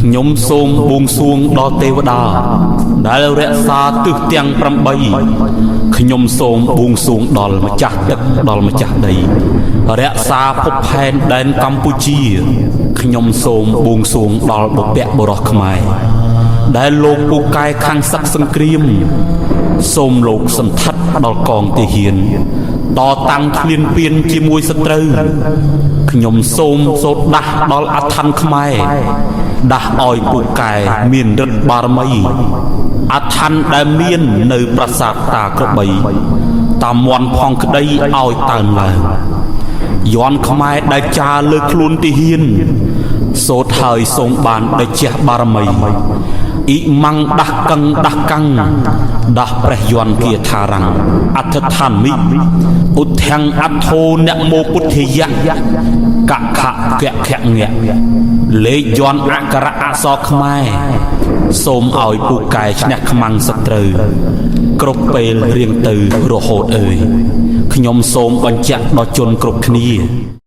ខ្ញុំសូមបួងសួងដល់ទេវតាដែលរក្សាទិសទាំង8ខ្ញុំសូមបួងសួងដល់ម្ចាស់ទឹកដល់ម្ចាស់ដីរក្សាភពផែនដែនកម្ពុជាខ្ញុំសូមបួងសួងដល់បុព្វបុរសខ្មែរដែលលោកពូកែខាងសឹកសង្គ្រាមសូមលោកសន្ធិដ្ឋដល់កងទាហានតតាំងឃ្លានពៀនជាមួយសត្រូវខ្ញុំសូមសូត្រដាស់ដល់អធិនខ្មែរដាស់ឲ្យពូកែមានឫទ្ធិបារមីអធិនដែលមាននៅប្រាសាទតាក្របីតាមន់ផងក្តីឲ្យតើនឡើងយ័ន្តខ្មែរដែលចាលើខ្លួនទាហានសូត្រហើយសូមបានដេជះបារមីអ៊ីម៉ាំងដាស់កឹងដាស់កាំងដាស់ព្រះយន្តគាថារាំងអដ្ឋដ្ឋាមិឧទ្ធាំងអធោនមោពុទ្ធយៈកខៈកខៈងៈលេខយន្តអក្សរអក្សរខ្មែរសូមឲ្យពូកែឈ្នះខ្មាំងសត្រូវគ្រប់ពេលរៀងទៅរហូតអើយខ្ញុំសូមបញ្ជាក់ដល់ជនគ្រប់គ្នា